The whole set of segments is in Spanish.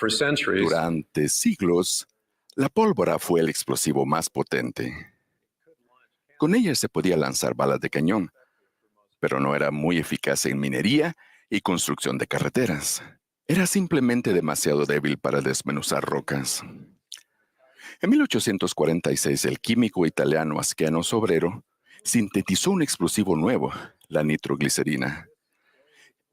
For centuries, Durante siglos, la pólvora fue el explosivo más potente. Con ella se podía lanzar balas de cañón, pero no era muy eficaz en minería y construcción de carreteras. Era simplemente demasiado débil para desmenuzar rocas. En 1846, el químico italiano Ascanio Sobrero sintetizó un explosivo nuevo, la nitroglicerina.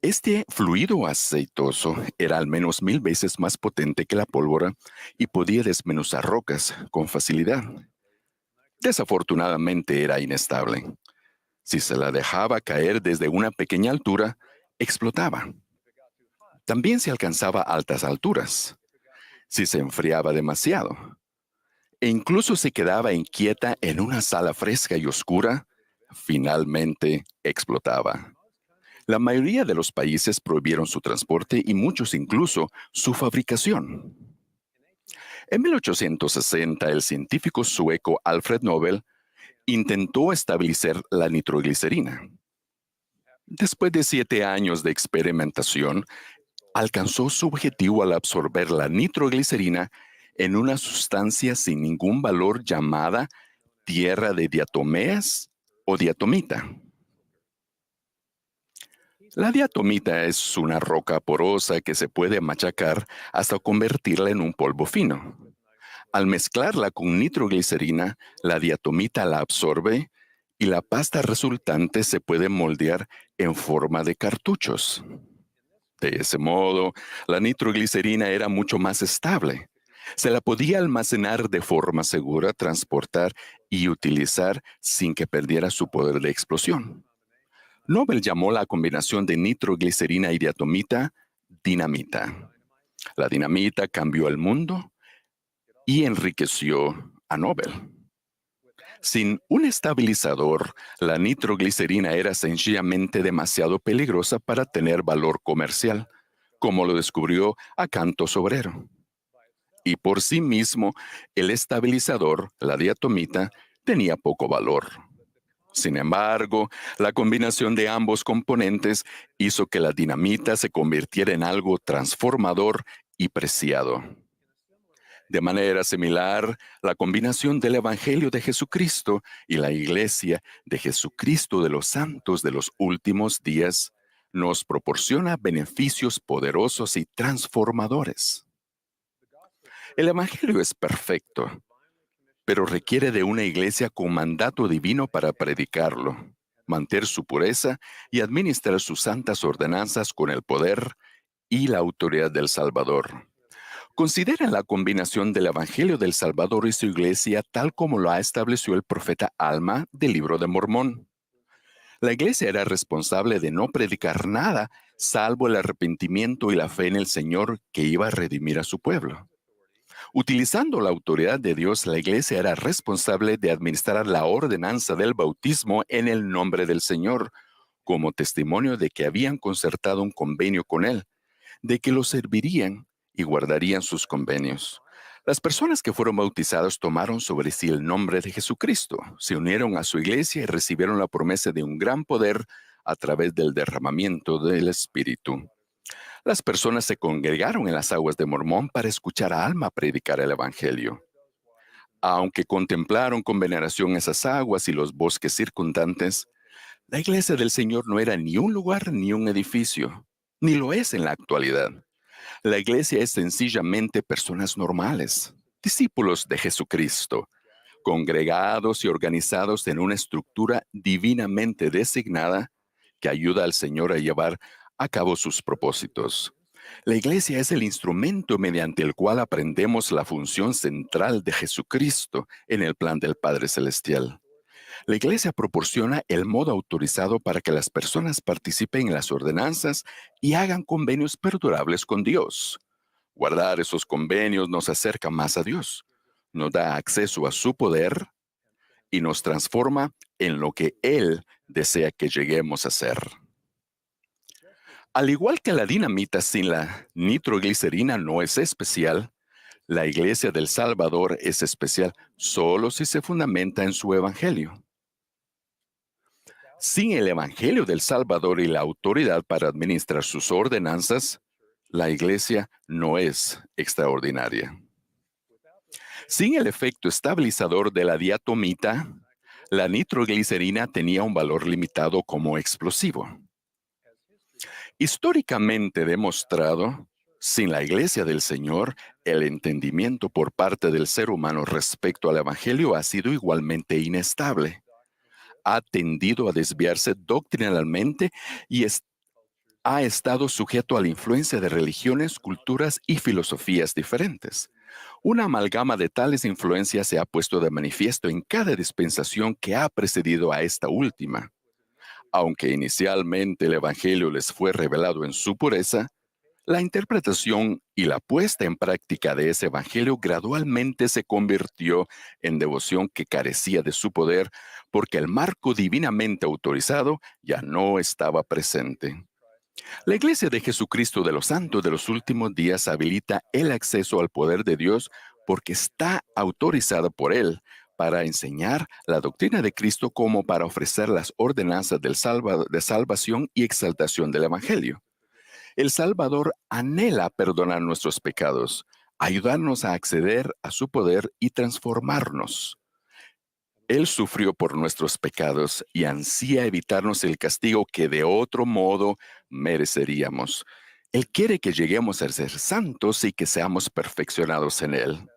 Este fluido aceitoso era al menos 1000 veces más potente que la pólvora y podía desmenuzar rocas con facilidad. Desafortunadamente era inestable. Si se la dejaba caer desde una pequeña altura, explotaba. También se alcanzaba altas alturas, si se enfriaba demasiado. E incluso se quedaba inquieta en una sala fresca y oscura, finalmente explotaba. La mayoría de los países prohibieron su transporte y muchos incluso su fabricación. En 1860, el científico sueco Alfred Nobel intentó estabilizar la nitroglicerina. Después de 7 años de experimentación, alcanzó su objetivo al absorber la nitroglicerina en una sustancia sin ningún valor llamada tierra de diatomeas o diatomita. La diatomita es una roca porosa que se puede machacar hasta convertirla en un polvo fino. Al mezclarla con nitroglicerina, la diatomita la absorbe y la pasta resultante se puede moldear en forma de cartuchos. De ese modo, la nitroglicerina era mucho más estable. Se la podía almacenar de forma segura, transportar y utilizar sin que perdiera su poder de explosión. Nobel llamó la combinación de nitroglicerina y diatomita dinamita. La dinamita cambió el mundo y enriqueció a Nobel. Sin un estabilizador, la nitroglicerina era sencillamente demasiado peligrosa para tener valor comercial, como lo descubrió Acanto Sobrero. Y por sí mismo, el estabilizador, la diatomita, tenía poco valor. Sin embargo, la combinación de ambos componentes hizo que la dinamita se convirtiera en algo transformador y preciado. De manera similar, la combinación del Evangelio de Jesucristo y la Iglesia de Jesucristo de los Santos de los últimos días nos proporciona beneficios poderosos y transformadores. El Evangelio es perfecto, pero requiere de una iglesia con mandato divino para predicarlo, mantener su pureza y administrar sus santas ordenanzas con el poder y la autoridad del Salvador. Consideren la combinación del Evangelio del Salvador y su iglesia tal como lo ha establecido el profeta Alma del Libro de Mormón. La iglesia era responsable de no predicar nada salvo el arrepentimiento y la fe en el Señor que iba a redimir a su pueblo. Utilizando la autoridad de Dios, la iglesia era responsable de administrar la ordenanza del bautismo en el nombre del Señor, como testimonio de que habían concertado un convenio con Él, de que lo servirían y guardarían sus convenios. Las personas que fueron bautizadas tomaron sobre sí el nombre de Jesucristo, se unieron a su iglesia y recibieron la promesa de un gran poder a través del derramamiento del Espíritu. Las personas se congregaron en las aguas de Mormón para escuchar a Alma predicar el Evangelio. Aunque contemplaron con veneración esas aguas y los bosques circundantes, la iglesia del Señor no era ni un lugar ni un edificio, ni lo es en la actualidad. La iglesia es sencillamente personas normales, discípulos de Jesucristo, congregados y organizados en una estructura divinamente designada que ayuda al Señor a llevar a cabo sus propósitos. La iglesia es el instrumento mediante el cual aprendemos la función central de Jesucristo en el plan del Padre Celestial. La iglesia proporciona el modo autorizado para que las personas participen en las ordenanzas y hagan convenios perdurables con Dios. Guardar esos convenios nos acerca más a Dios, nos da acceso a su poder y nos transforma en lo que Él desea que lleguemos a ser. Al igual que la dinamita sin la nitroglicerina no es especial, la Iglesia del Salvador es especial solo si se fundamenta en su Evangelio. Sin el Evangelio del Salvador y la autoridad para administrar sus ordenanzas, La iglesia no es extraordinaria. Sin el efecto estabilizador de la diatomita, la nitroglicerina tenía un valor limitado como explosivo. Históricamente demostrado, sin la Iglesia del Señor, el entendimiento por parte del ser humano respecto al Evangelio ha sido igualmente inestable. Ha tendido a desviarse doctrinalmente y ha estado sujeto a la influencia de religiones, culturas y filosofías diferentes. Una amalgama de tales influencias se ha puesto de manifiesto en cada dispensación que ha precedido a esta última. Aunque inicialmente el Evangelio les fue revelado en su pureza, la interpretación y la puesta en práctica de ese Evangelio gradualmente se convirtió en devoción que carecía de su poder porque el marco divinamente autorizado ya no estaba presente. La Iglesia de Jesucristo de los Santos de los Últimos Días habilita el acceso al poder de Dios porque está autorizada por Él para enseñar la doctrina de Cristo como para ofrecer las ordenanzas de salvación y exaltación del Evangelio. El Salvador anhela perdonar nuestros pecados, ayudarnos a acceder a su poder y transformarnos. Él sufrió por nuestros pecados y ansía evitarnos el castigo que de otro modo mereceríamos. Él quiere que lleguemos a ser santos y que seamos perfeccionados en Él.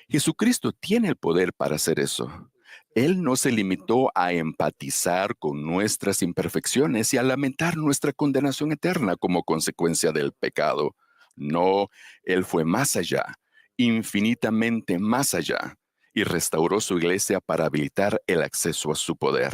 Jesucristo tiene el poder para hacer eso. Él no se limitó a empatizar con nuestras imperfecciones y a lamentar nuestra condenación eterna como consecuencia del pecado. No, Él fue más allá, infinitamente más allá, y restauró su iglesia para habilitar el acceso a su poder.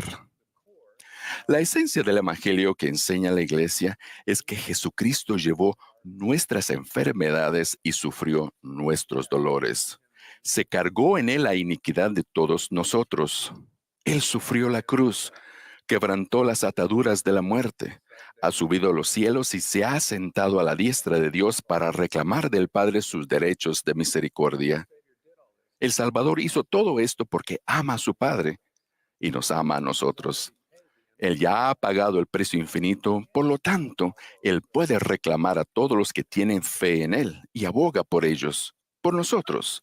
La esencia del Evangelio que enseña la iglesia es que Jesucristo llevó nuestras enfermedades y sufrió nuestros dolores. Se cargó en él la iniquidad de todos nosotros. Él sufrió la cruz, quebrantó las ataduras de la muerte, ha subido a los cielos y se ha sentado a la diestra de Dios para reclamar del Padre sus derechos de misericordia. El Salvador hizo todo esto porque ama a su Padre y nos ama a nosotros. Él ya ha pagado el precio infinito, por lo tanto, Él puede reclamar a todos los que tienen fe en Él y aboga por ellos, por nosotros.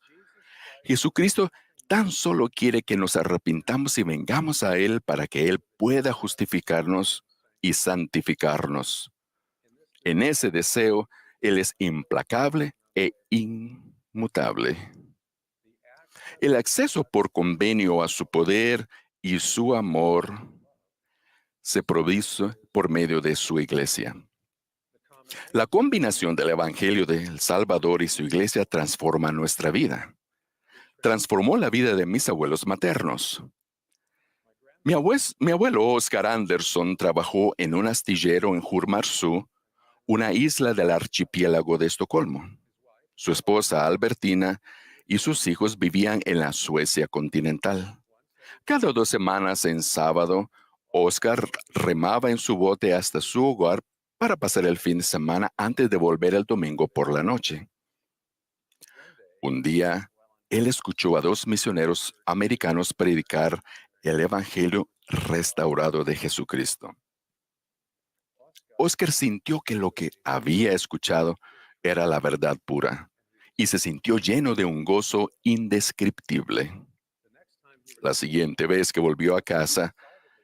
Jesucristo tan solo quiere que nos arrepintamos y vengamos a Él para que Él pueda justificarnos y santificarnos. En ese deseo, Él es implacable e inmutable. El acceso por convenio a su poder y su amor se provisto por medio de su iglesia. La combinación del Evangelio del Salvador y su iglesia transforma nuestra vida. Transformó la vida de mis abuelos maternos. Mi abuelo Oscar Anderson trabajó en un astillero en Jurmarsú, una isla del archipiélago de Estocolmo. Su esposa Albertina y sus hijos vivían en la Suecia continental. Cada 2 semanas en sábado, Oscar remaba en su bote hasta su hogar para pasar el fin de semana antes de volver el domingo por la noche. Un día, él escuchó a 2 misioneros americanos predicar el Evangelio restaurado de Jesucristo. Oscar sintió que lo que había escuchado era la verdad pura y se sintió lleno de un gozo indescriptible. La siguiente vez que volvió a casa,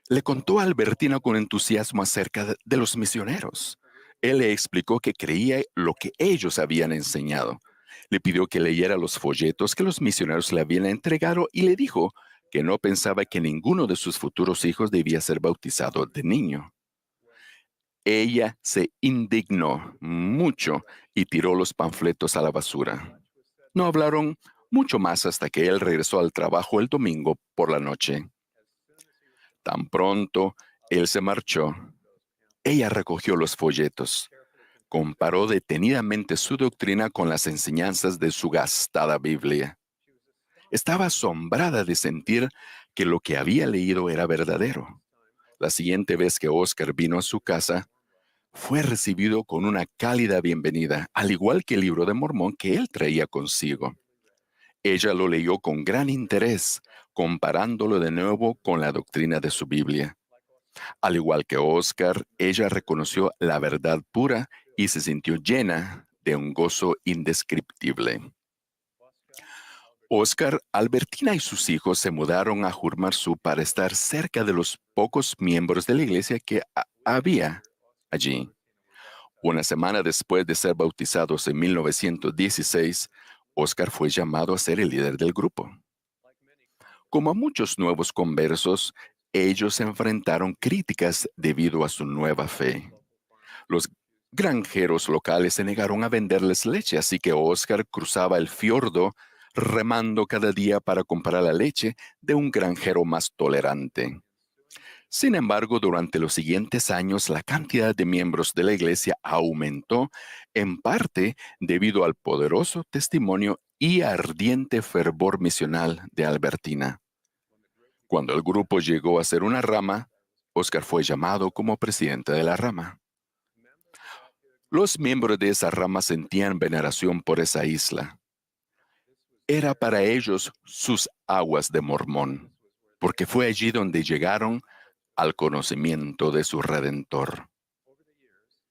le contó a Albertina con entusiasmo acerca de los misioneros. Él le explicó que creía lo que ellos habían enseñado. Le pidió que leyera los folletos que los misioneros le habían entregado y le dijo que no pensaba que ninguno de sus futuros hijos debía ser bautizado de niño. Ella se indignó mucho y tiró los panfletos a la basura. No hablaron mucho más hasta que él regresó al trabajo el domingo por la noche. Tan pronto él se marchó, ella recogió los folletos, comparó detenidamente su doctrina con las enseñanzas de su gastada Biblia. Estaba asombrada de sentir que lo que había leído era verdadero. La siguiente vez que Oscar vino a su casa, fue recibido con una cálida bienvenida, al igual que el libro de Mormón que él traía consigo. Ella lo leyó con gran interés, comparándolo de nuevo con la doctrina de su Biblia. Al igual que Oscar, ella reconoció la verdad pura y se sintió llena de un gozo indescriptible. Oscar, Albertina y sus hijos se mudaron a Jurmarsú para estar cerca de los pocos miembros de la iglesia que había allí. Una semana después de ser bautizados en 1916, Oscar fue llamado a ser el líder del grupo. Como a muchos nuevos conversos, ellos enfrentaron críticas debido a su nueva fe. Los granjeros locales se negaron a venderles leche, así que Oscar cruzaba el fiordo remando cada día para comprar la leche de un granjero más tolerante. Sin embargo, durante los siguientes años, la cantidad de miembros de la iglesia aumentó, en parte debido al poderoso testimonio y ardiente fervor misional de Albertina. Cuando el grupo llegó a ser una rama, Oscar fue llamado como presidente de la rama. Los miembros de esa rama sentían veneración por esa isla. Era para ellos sus aguas de Mormón, porque fue allí donde llegaron al conocimiento de su Redentor.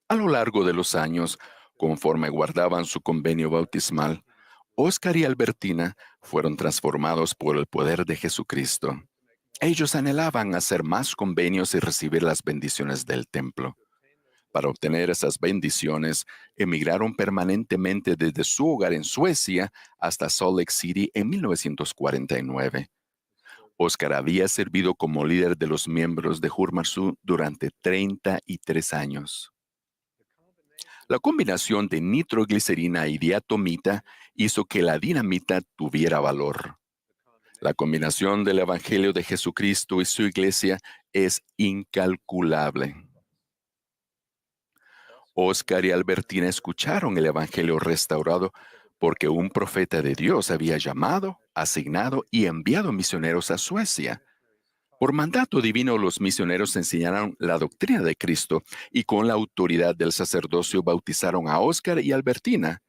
A lo largo de los años, conforme guardaban su convenio bautismal, Oscar y Albertina fueron transformados por el poder de Jesucristo. Ellos anhelaban hacer más convenios y recibir las bendiciones del templo. Para obtener esas bendiciones, emigraron permanentemente desde su hogar en Suecia hasta Salt Lake City en 1949. Oscar había servido como líder de los miembros de Jurmarsú durante 33 años. La combinación de nitroglicerina y diatomita hizo que la dinamita tuviera valor. La combinación del Evangelio de Jesucristo y su iglesia es incalculable. Oscar y Albertina escucharon el Evangelio restaurado porque un profeta de Dios había llamado, asignado y enviado misioneros a Suecia. Por mandato divino, los misioneros enseñaron la doctrina de Cristo y con la autoridad del sacerdocio bautizaron a Oscar y Albertina.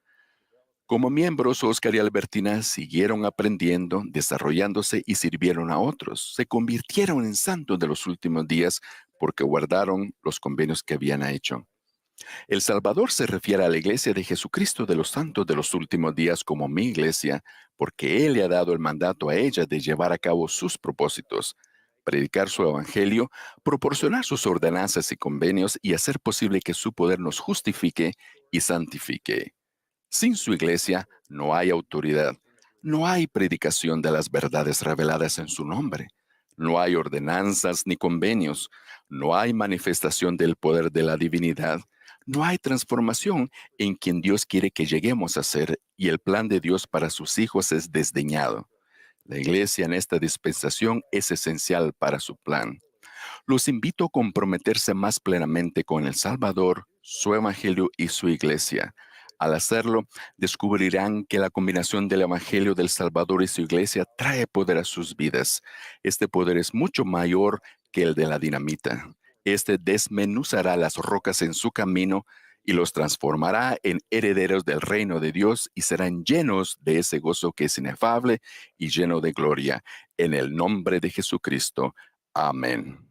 Como miembros, Oscar y Albertina siguieron aprendiendo, desarrollándose y sirvieron a otros. Se convirtieron en santos de los últimos días porque guardaron los convenios que habían hecho. El Salvador se refiere a la iglesia de Jesucristo de los santos de los últimos días como mi iglesia, porque Él le ha dado el mandato a ella de llevar a cabo sus propósitos, predicar su evangelio, proporcionar sus ordenanzas y convenios y hacer posible que su poder nos justifique y santifique. Sin su iglesia no hay autoridad, no hay predicación de las verdades reveladas en su nombre, no hay ordenanzas ni convenios, no hay manifestación del poder de la divinidad, no hay transformación en quien Dios quiere que lleguemos a ser y el plan de Dios para sus hijos es desdeñado. La iglesia en esta dispensación es esencial para su plan. Los invito a comprometerse más plenamente con el Salvador, su Evangelio y su Iglesia. Al hacerlo, descubrirán que la combinación del Evangelio del Salvador y su Iglesia trae poder a sus vidas. Este poder es mucho mayor que el de la dinamita. Este desmenuzará las rocas en su camino y los transformará en herederos del reino de Dios y serán llenos de ese gozo que es inefable y lleno de gloria. En el nombre de Jesucristo. Amén.